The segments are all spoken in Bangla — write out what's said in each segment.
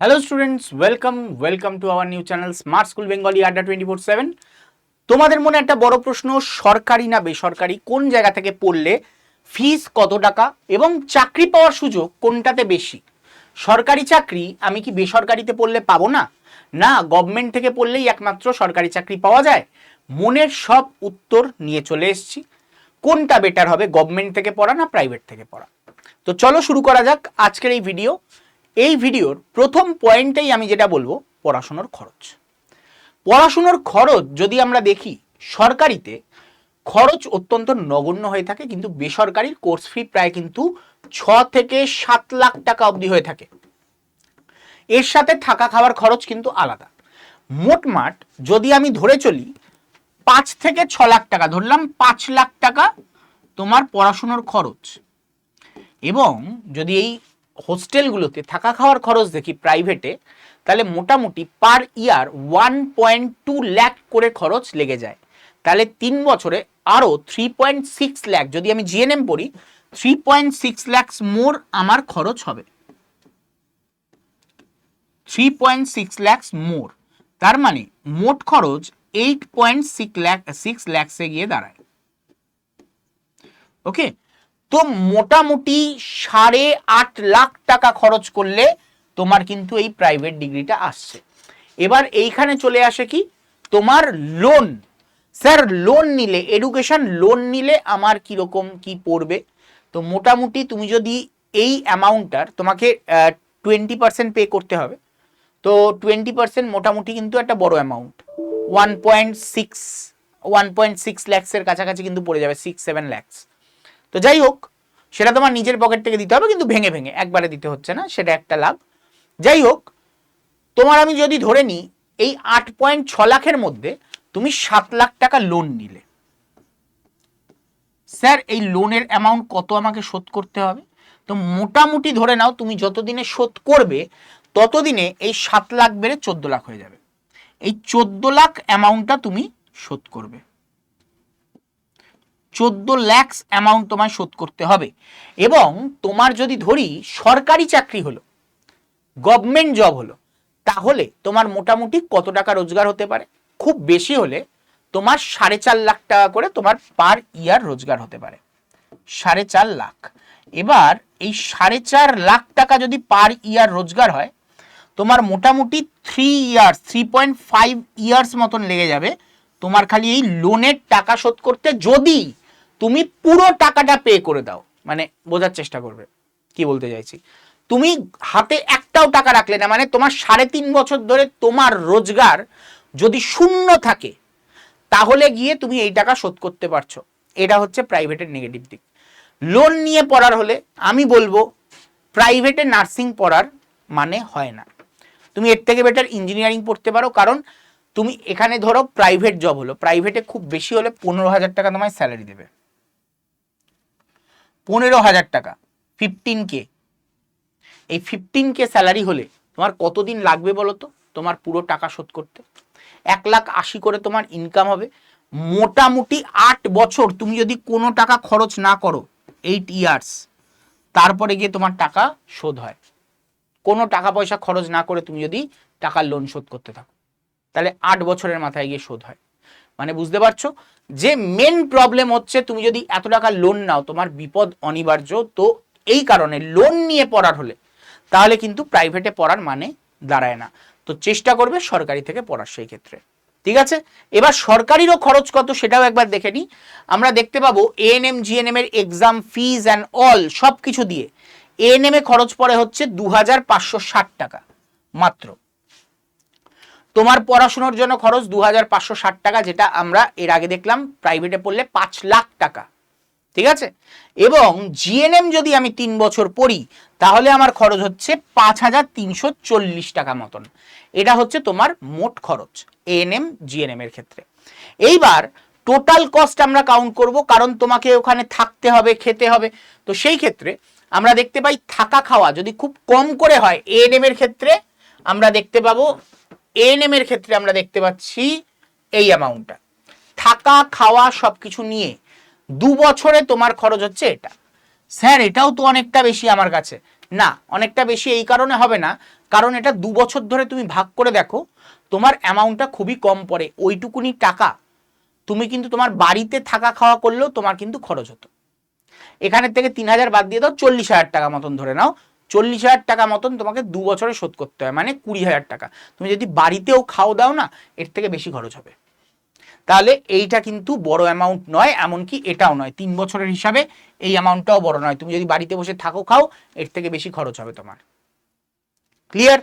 Hello students, welcome to our new channel smart school Bengali আড্ডা 24/7। তোমাদের মনে একটা বড় প্রশ্ন, সরকারি না বেসরকারি, কোন জায়গা থেকে পড়লে ফিস কত টাকা এবং চাকরি পাওয়ার সুযোগ কোনটাতে বেশি? সরকারি চাকরি আমি কি বেসরকারিতে পড়লে পাবো না? না গভর্নমেন্ট থেকে পড়লেই একমাত্র সরকারি চাকরি পাওয়া যায়? মনের সব উত্তর নিয়ে চলে এসেছি। কোনটা বেটার হবে, গভর্নমেন্ট থেকে পড়া না প্রাইভেট থেকে পড়া? তো চলো শুরু করা যাক আজকের এই ভিডিও। এই ভিডিওর প্রথম পয়েন্টেই আমি যেটা বলবো, পড়াশোনার খরচ। পড়াশোনার খরচ যদি আমরা দেখি, সরকারিতে খরচ অত্যন্ত নগণ্য হয়ে থাকে, কিন্তু বেসরকারির কোর্স ফি প্রায় কিন্তু 6 থেকে 7 লাখ টাকা অবধি হয়ে থাকে। এর সাথে থাকা খাওয়ার খরচ কিন্তু আলাদা। মোটমাট যদি আমি ধরে চলি 5 থেকে 6 লাখ টাকা, ধরলাম 5 লাখ টাকা তোমার পড়াশোনার খরচ। এবং যদি এই হোস্টেলগুলোতে থাকা খাওয়ার খরচ দেখি প্রাইভেটে, তাহলে মোটামুটি পার ইয়ার 1.2 লাখ করে খরচ লেগে যায়। তাহলে 3 বছরে আরও 3.6 লাখ, যদি আমি জিএনএম পড়ি 3.6 লাখ মোর আমার খরচ হবে। 3.6 লাখ মোর, তার মানে মোট খরচ 8.6 লাখে গিয়ে দাঁড়ায়। ওকে, তো মোটামুটি 8.5 লাখ টাকা খরচ করলে তোমার কিন্তু এই প্রাইভেট ডিগ্রিটা আসছে। এবার এইখানে চলে আসে কি তোমার লোন। স্যার লোন নিলে, এডুকেশন লোন নিলে আমার কিরকম কি পড়বে? তো মোটামুটি তুমি যদি এই অ্যামাউন্টটার, তোমাকে 20% পে করতে হবে। তো 20% মোটামুটি কিন্তু একটা বড় অ্যামাউন্ট, 1.6 ল্যাক্সের কাছাকাছি কিন্তু পড়ে যাবে, 6-7 ল্যাক্স। তো যাই হোক, সেটা তোমার নিজের পকেট থেকে দিতে হবে, কিন্তু ভেঙে ভেঙে একবারে দিতে হচ্ছে না, সেটা একটা লাভ। যাই হোক, তোমার আমি যদি ধরে নিই এই 8.6 লাখের মধ্যে তুমি 7 লাখ টাকা লোন নিলে, স্যার এই লোনের অ্যামাউন্ট কত আমাকে শোধ করতে হবে? তো মোটামুটি ধরে নাও তুমি যতদিনে শোধ করবে ততদিনে এই 7 লাখ বেড়ে 14 লাখ হয়ে যাবে। এই 14 লাখ অ্যামাউন্টটা তুমি শোধ করবে। 14 লাখ অ্যামাউন্ট তোমায় শোধ করতে হবে। এবং তোমার যদি ধরি সরকারি চাকরি হলো, গভর্নমেন্ট জব হলো, তাহলে তোমার মোটামুটি কত টাকা রোজগার হতে পারে? খুব বেশি হলে তোমার 4.5 লাখ টাকা করে তোমার পার ইয়ার রোজগার হতে পারে। 4.5 লাখ। এবার এই 4.5 লাখ টাকা যদি পার ইয়ার রোজগার হয়, তোমার মোটামুটি 3.5 ইয়ার্স মতন লেগে যাবে তোমার খালি এই লোনের টাকা শোধ করতে, যদি তুমি পুরো টাকাটা পে করে দাও। মানে বোঝার চেষ্টা করবে কি বলতে চাইছি। তুমি হাতে একটাও টাকা রাখলে না, মানে তোমার 3.5 বছর ধরে তোমার রোজগার যদি শূন্য থাকে, তাহলে গিয়ে তুমি এই টাকা শোধ করতে পারছো। এটা হচ্ছে প্রাইভেটের নেগেটিভ দিক। লোন নিয়ে পড়ার হলে আমি বলবো প্রাইভেটে নার্সিং পড়ার মানে হয় না। তুমি এর থেকে বেটার ইঞ্জিনিয়ারিং পড়তে পারো, কারণ তুমি এখানে ধরো প্রাইভেট জব হলো, প্রাইভেটে খুব বেশি হলে 15,000 টাকা তোমায় স্যালারি দেবে। 15,000 টাকা, 15K। এই 15K স্যালারি হলে তোমার কতদিন লাগবে বলো তো তোমার পুরো টাকা শোধ করতে? 1,80,000 করে তোমার ইনকাম হবে। মোটামুটি 8 বছর তুমি যদি কোনো টাকা খরচ না করো, 8 ইয়ার্স, তারপরে গিয়ে তোমার টাকা শোধ হয়। কোনো টাকা পয়সা খরচ না করে তুমি যদি টাকার লোন শোধ করতে থাকো, তাহলে 8 বছরের মাথায় গিয়ে শোধ হয়। মানে বুঝতে পারছো যে মেন প্রবলেম হচ্ছে তুমি যদি এত টাকা লোন নাও তোমার বিপদ অনিবার্য। তো এই কারণে লোন নিয়ে পড়ার হলে তাহলে কিন্তু প্রাইভেটে পড়ার মানে দাঁড়ায় না। তো চেষ্টা করবে সরকারি থেকে পড়ার সেই ক্ষেত্রে। ঠিক আছে, এবার সরকারিরও খরচ কত সেটাও একবার দেখে নিই। আমরা দেখতে পাবো এএনএম জিএনএম এর এক্সাম ফিজ অ্যান্ড অল সব কিছু দিয়ে এএনএম এ খরচ পড়ে হচ্ছে 2,560 টাকা মাত্র। তোমার পড়াশোনার জন্য খরচ 2,560 টাকা, যেটা আমরা এর আগে দেখলাম প্রাইভেটে পড়লে 5 লাখ টাকা। ঠিক আছে, এবং জিএনএম যদি আমি 3 বছর পড়ি তাহলে আমার খরচ হচ্ছে 5,340 টাকা মতন। এটা হচ্ছে তোমার মোট খরচ এএনএম জিএনএম এর ক্ষেত্রে। এইবার টোটাল কস্ট আমরা কাউন্ট করব, কারণ তোমাকে ওখানে থাকতে হবে, খেতে হবে। তো সেই ক্ষেত্রে আমরা দেখতে পাই থাকা খাওয়া যদি খুব কম করে হয় এএনএম এর ক্ষেত্রে, আমরা দেখতে পাবো এএনএম এর ক্ষেত্রে আমরা দেখতে পাচ্ছি এই অ্যামাউন্টটা। থাকা খাওয়া সবকিছু নিয়ে 2 বছরে তোমার খরচ হচ্ছে এটা। স্যার এটাও তো অনেকটা বেশি আমার কাছে। না, অনেকটা বেশি এই কারণে হবে না, কারণ এটা 2 বছর ধরে তুমি ভাগ করে দেখো, তোমার অ্যামাউন্টটা খুবই কম পড়ে। ওইটুকুনি টাকা তুমি কিন্তু তোমার বাড়িতে থাকা খাওয়া করলেও তোমার কিন্তু খরচ হতো। এখানের থেকে 3,000 বাদ দিয়ে দাও, 40,000 টাকা মতন ধরে নাও, 40,000 টাকা মতন তোমাকে 2 বছরে শোধ করতে হয়, মানে 20,000 টাকা। তুমি যদি বাড়িতেও খাও দাও না, এর থেকে বেশি খরচ হবে। তাহলে এইটা কিন্তু বড় অ্যামাউন্ট নয়, এমনকি এটাও নয়, 3 বছরের হিসাবে এই অ্যামাউন্টটাও বড় নয়। তুমি যদি বাড়িতে বসে থাকো খাও, এর থেকে বেশি খরচ হবে তোমার। ক্লিয়ার?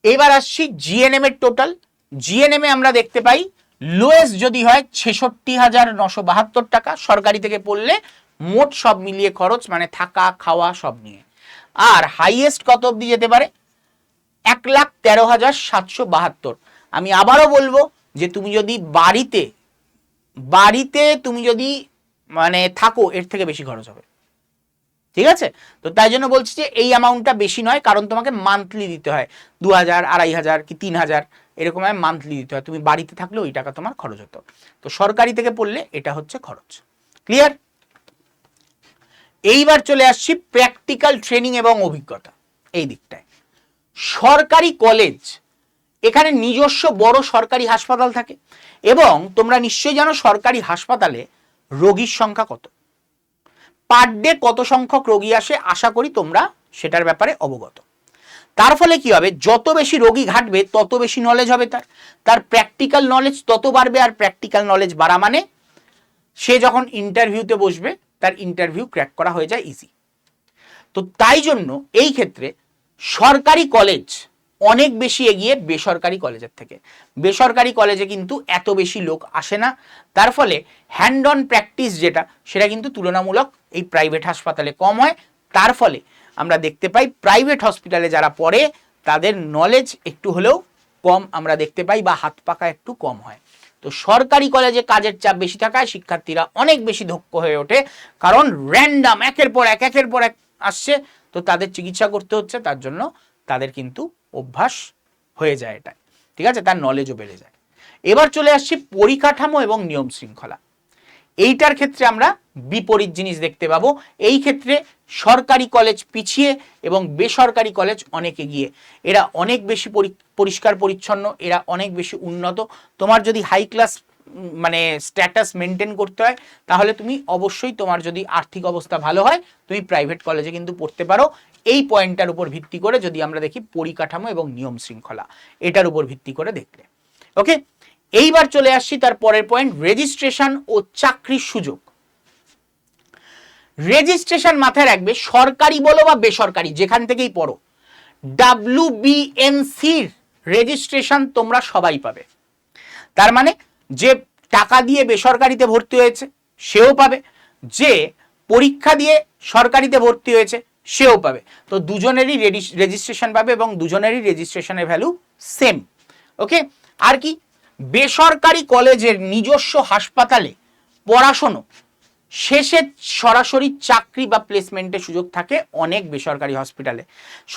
এবার আসছি জিএনএম এর টোটাল। জিএনএম এ আমরা দেখতে পাই লোয়েস্ট যদি হয় 66,972 টাকা সরকারি থেকে পড়লে, মোট সব মিলিয়ে খরচ মানে থাকা খাওয়া সব নিয়ে। আর হাইয়েস্ট কত অবধি যেতে পারে? 1,13,772। আমি আবারও বলবো যে তুমি যদি বাড়িতে তুমি যদি মানে থাকো, এর থেকে বেশি খরচ হবে। ঠিক আছে? তো তাই জন্য বলছি যে এই অ্যামাউন্টটা বেশি নয়, কারণ তোমাকে মান্থলি দিতে হয় 2,000, 2,500 কি 3,000 এরকম মান্থলি দিতে হয়। তুমি বাড়িতে থাকলে ওই টাকা তোমার খরচ হতো। তো সরকারি থেকে পড়লে এটা হচ্ছে খরচ। ক্লিয়ার? এইবার চলে আসছি প্র্যাকটিক্যাল ট্রেনিং এবং অভিজ্ঞতা এই দিকটায়। সরকারি কলেজ, এখানে নিজস্ব বড় সরকারি হাসপাতাল থাকে, এবং তোমরা নিশ্চয়ই জানো সরকারি হাসপাতালে রোগীর সংখ্যা কত, পার ডে কত সংখ্যক রোগী আসে, আশা করি তোমরা সেটার ব্যাপারে অবগত। তার ফলে কি হবে, যত বেশি রোগী ঘাটবে তত বেশি নলেজ হবে, তার প্র্যাকটিক্যাল নলেজ তত বাড়বে। আর প্র্যাকটিক্যাল নলেজ বাড়া মানে সে যখন ইন্টারভিউতে বসবে তার ইন্টারভিউ ক্র্যাক করা হয়ে যায় ইজি। তো তাই জন্য এই ক্ষেত্রে সরকারি কলেজ অনেক বেশি এগিয়ে বেসরকারি কলেজের থেকে। বেসরকারি কলেজে কিন্তু এত বেশি লোক আসে না, তার ফলে হ্যান্ড অন প্র্যাকটিস যেটা, সেটা কিন্তু তুলনামূলক এই প্রাইভেট হাসপাতালে কম হয়। তার ফলে আমরা দেখতে পাই প্রাইভেট হসপিটালে যারা পড়ে তাদের নলেজ একটু হলেও কম আমরা দেখতে পাই, বা হাত পাকা একটু কম হয়। তো সরকারি কলেজে কাজের চাপ বেশি থাকায় শিক্ষার্থীরা অনেক বেশি দক্ষ হয়ে ওঠে, কারণ র্যান্ডাম একের পর এক আসছে, তো তাদের চিকিৎসা করতে হচ্ছে, তার জন্য তাদের কিন্তু অভ্যাস হয়ে যায় এটা। ঠিক আছে? তার নলেজও বেড়ে যায়। এবার চলে আসছি পরিকাঠামো এবং নিয়ম শৃঙ্খলা। এইটার ক্ষেত্রে আমরা বিপরীত জিনিস দেখতে পাবো। এই ক্ষেত্রে সরকারি কলেজ পিছিয়ে এবং বেসরকারি কলেজ অনেক এগিয়ে। এরা অনেক বেশি পরিষ্কার পরিচ্ছন্ন, এরা অনেক বেশি উন্নত। তোমার যদি হাই ক্লাস মানে স্ট্যাটাস মেনটেন করতে হয়, তাহলে তুমি অবশ্যই, তোমার যদি আর্থিক অবস্থা ভালো হয়, তুমি প্রাইভেট কলেজে কিন্তু পড়তে পারো। এই পয়েন্টটার উপর ভিত্তি করে যদি আমরা দেখি পরিকাঠামো এবং নিয়ম শৃঙ্খলা, এটার উপর ভিত্তি করে দেখলে। ওকে, এইবার চলে আসছি তার পরের পয়েন্ট, রেজিস্ট্রেশন ও চাকরির সুযোগ। রেজিস্ট্রেশন মাথায় রাখবে, সরকারি বলো বা বেসরকারি যেখান থেকেই পড়ো, WBNCর রেজিস্ট্রেশন তোমরা সবাই পাবে। তার মানে যে টাকা দিয়ে বেসরকারিতে ভর্তি হয়েছে সেও পাবে, যে পরীক্ষা দিয়ে সরকারিতে ভর্তি হয়েছে সেও পাবে। তো দুজনেরই রেজিস্ট্রেশন পাবে এবং দুজনেরই রেজিস্ট্রেশনের ভ্যালু সেম। ওকে, আর কি, বেসরকারি কলেজের নিজস্ব হাসপাতালে পড়াশোনা শেষে সরাসরি চাকরি বা প্লেসমেন্টের সুযোগ থাকে অনেক বেসরকারি হসপিটালে।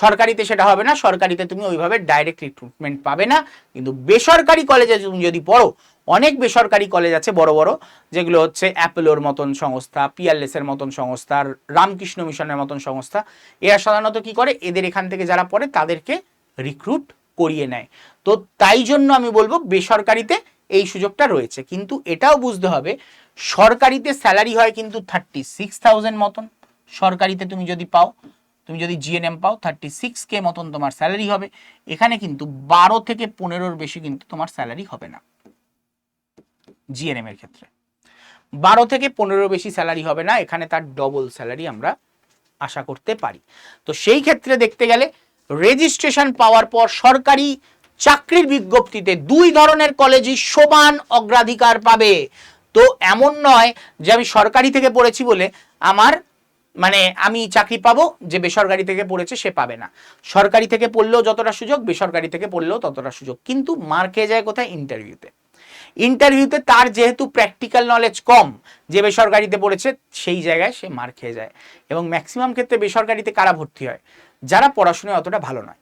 সরকারিতে সেটা হবে না, সরকারিতে তুমি ওইভাবে ডাইরেক্ট রিক্রুটমেন্ট পাবে না। কিন্তু বেসরকারি কলেজে তুমি যদি পড়ো, অনেক বেসরকারি কলেজ আছে বড় বড়, যেগুলো হচ্ছে অ্যাপোলোর মতন সংস্থা, পিয়ারলেস এর মতন সংস্থা, রামকৃষ্ণ মিশনের মতন সংস্থা। এরা সাধারণত কি করে, এদের এখান থেকে যারা পড়ে তাদেরকে রিক্রুট করিয়ে নেয়। তো তাই জন্য আমি বলবো বেসরকারিতে এই সুযোগটা রয়েছে। কিন্তু এটাও বুঝতে হবে, সরকারিতে স্যালারি হয় কিন্তু 36,000 মতন। সরকারিতে তুমি যদি পাও, তুমি যদি জিএনএম পাও 36K মতন তোমার স্যালারি হবে। এখানে কিন্তু 12 থেকে 15-র বেশি কিন্তু তোমার স্যালারি হবে না। জিএনএম এর ক্ষেত্রে 12 থেকে 15 বেশি স্যালারি হবে না, এখানে তার ডবল স্যালারি আমরা আশা করতে পারি। তো সেই ক্ষেত্রে দেখতে গেলে রেজিস্ট্রেশন পাওয়ার পর সরকারি চাকরির বিজ্ঞপ্তিতে দুই ধরনের কলেজই সমান অগ্রাধিকার পাবে। তো এমন নয় যে আমি সরকারি থেকে পড়েছি বলে আমার মানে আমি চাকরি পাবো, যে বেসরকারি থেকে পড়েছে সে পাবে না। সরকারি থেকে পড়লেও যতটা সুযোগ, বেসরকারি থেকে পড়লেও ততটা সুযোগ। কিন্তু মার খেয়ে যায় কোথায়? ইন্টারভিউতে তার যেহেতু প্র্যাকটিক্যাল নলেজ কম, যে বেসরকারিতে পড়েছে সেই জায়গায় সে মার খেয়ে যায়। এবং ম্যাক্সিমাম ক্ষেত্রে বেসরকারিতে কারা ভর্তি হয়? যারা পড়াশোনায় অতটা ভালো নয়।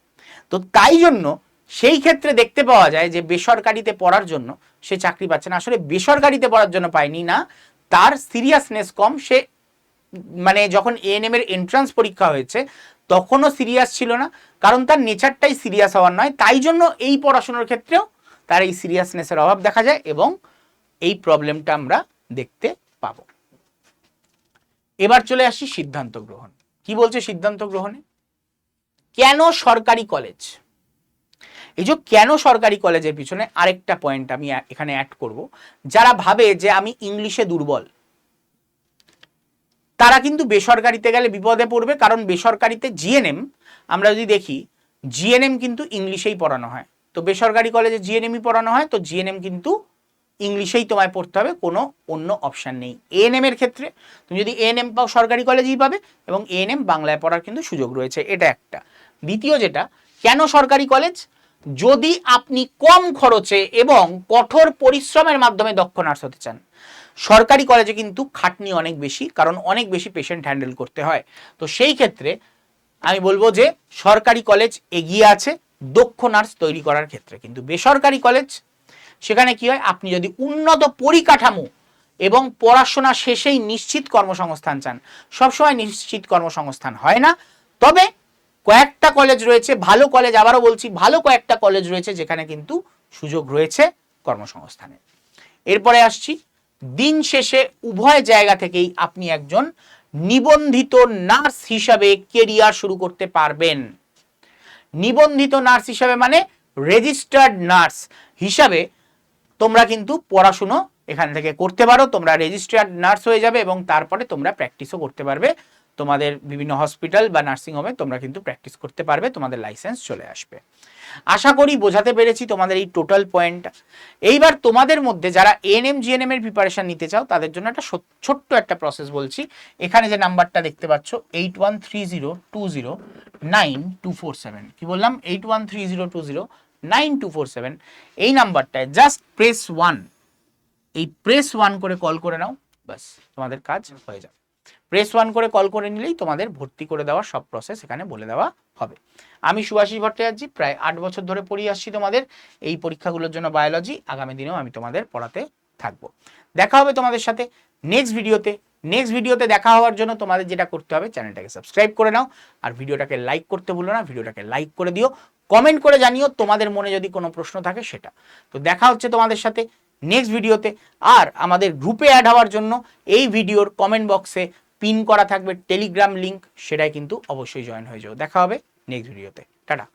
তো তাই জন্য সেই ক্ষেত্রে দেখতে পাওয়া যায় যে বেসরকারিতে পড়ার জন্য সে চাকরি পাচ্ছে না। আসলে বেসরকারিতে পড়ার জন্য পায়নি না, তার সিরিয়াসনেস কম। সে মানে যখন এএনএম এর এন্ট্রান্স পরীক্ষা হয়েছে তখনও সিরিয়াস ছিল না, কারণ তার নেচারটাই সিরিয়াস হওয়ার নয়, তাই জন্য এই পড়াশোনার ক্ষেত্রেও তার এই সিরিয়াসনেসের অভাব দেখা যায় এবং এই প্রবলেমটা আমরা দেখতে পাবো। এবার চলে আসি সিদ্ধান্ত গ্রহণ। কি বলছে সিদ্ধান্ত গ্রহণে? কেন সরকারি কলেজ? এই যে কেন সরকারি কলেজের পিছনে আরেকটা পয়েন্ট আমি এখানে অ্যাড করব। যারা ভাবে যে আমি ইংলিশে দুর্বল, তারা কিন্তু বেসরকারিতে গেলে বিপদে পড়বে, কারণ বেসরকারিতে জিএনএম আমরা যদি দেখি, জিএনএম কিন্তু ইংলিশেই পড়ানো হয়। তো বেসরকারি কলেজে জিএনএমই পড়ানো হয়, তো জিএনএম কিন্তু ইংলিশেই তোমায় পড়তে হবে, কোনো অন্য অপশান নেই। এএনএম এর ক্ষেত্রে তুমি যদি এএনএম পাও সরকারি কলেজেই পাবে, এবং এএনএম বাংলায় পড়ার কিন্তু সুযোগ রয়েছে, এটা একটা। দ্বিতীয় যেটা, কেন সরকারি কলেজ? যদি আপনি কম খরচে এবং কঠোর পরিশ্রমের মাধ্যমে দক্ষ নার্স হতে চান, সরকারি কলেজে কিন্তু খাটনি অনেক বেশি, কারণ অনেক বেশি পেশেন্ট হ্যান্ডেল করতে হয়। তো সেই ক্ষেত্রে আমি বলবো যে সরকারি কলেজ এগিয়ে আছে দক্ষ নার্স তৈরি করার ক্ষেত্রে। কিন্তু বেসরকারি কলেজ, সেখানে কি হয়, আপনি যদি উন্নত পরিকাঠামো এবং পড়াশোনা শেষেই নিশ্চিত কর্মসংস্থান চান, সবসময় নিশ্চিত কর্মসংস্থান হয় না, তবে কয়েকটা কলেজ রয়েছে, ভালো কলেজ, আবারও বলছি ভালো কয়েকটা কলেজ রয়েছে যেখানে কিন্তু সুযোগ রয়েছে কর্মসংস্থানের। এরপরে আসছি, দিন শেষে উভয় জায়গা থেকেই আপনি একজন নিবন্ধিত নার্স হিসাবে কেরিয়ার শুরু করতে পারবেন। নিবন্ধিত নার্স হিসাবে মানে রেজিস্টার্ড নার্স হিসাবে তোমরা কিন্তু পড়াশুনো এখান থেকে করতে পারো, তোমরা রেজিস্টার্ড নার্স হয়ে যাবে এবং তারপরে তোমরা প্র্যাকটিসও করতে পারবে। তোমাদের বিভিন্ন হসপিটাল বা নার্সিং হোমে তোমরা কিন্তু প্র্যাকটিস করতে পারবে, তোমাদের লাইসেন্স চলে আসবে। আশা করি বোঝাতে পেরেছি তোমাদের এই টোটাল পয়েন্টটা। এইবার তোমাদের মধ্যে যারা এএনএম জিএনএম এর প্রিপারেশন নিতে চাও, তাদের জন্য একটা ছোট্ট একটা প্রসেস বলছি। এখানে যে নাম্বারটা দেখতে পাচ্ছ 8130209247, কি বললাম, 8130209247, এই নাম্বারটায় জাস্ট প্রেস 1, এই প্রেস 1 করে কল করে নাও, বাস তোমাদের কাজ হয়ে যাবে। প্রেস 1 করে কল করে নিলেই তোমাদের ভর্তি করে দেওয়ার সব প্রসেস এখানে বলে দেওয়া হবে। আমি সুভাষিস ভট্টাচার্য, প্রায় 8 বছর ধরে পড়িয়ে আসছি তোমাদের এই পরীক্ষাগুলোর জন্য বায়োলজি। আগামী দিনেও আমি তোমাদের পড়াতে থাকবো। দেখা হবে তোমাদের সাথে নেক্সট ভিডিওতে। নেক্সট ভিডিওতে দেখা হওয়ার জন্য তোমাদের যেটা করতে হবে, চ্যানেলটাকে সাবস্ক্রাইব করে নাও, আর ভিডিওটাকে লাইক করতে ভুলো না, ভিডিওটাকে লাইক করে দিও, কমেন্ট করে জানিও তোমাদের মনে যদি কোনো প্রশ্ন থাকে সেটা। তো দেখা হচ্ছে তোমাদের সাথে নেক্সট ভিডিওতে। আর আমাদের গ্রুপে অ্যাড হওয়ার জন্য এই ভিডিওর কমেন্ট বক্সে পিন করা থাকবে টেলিগ্রাম লিংক, সেটাই কিন্তু অবশ্যই জয়েন হয়ে যাও। দেখা হবে নেক্সট ভিডিওতে। টাটা।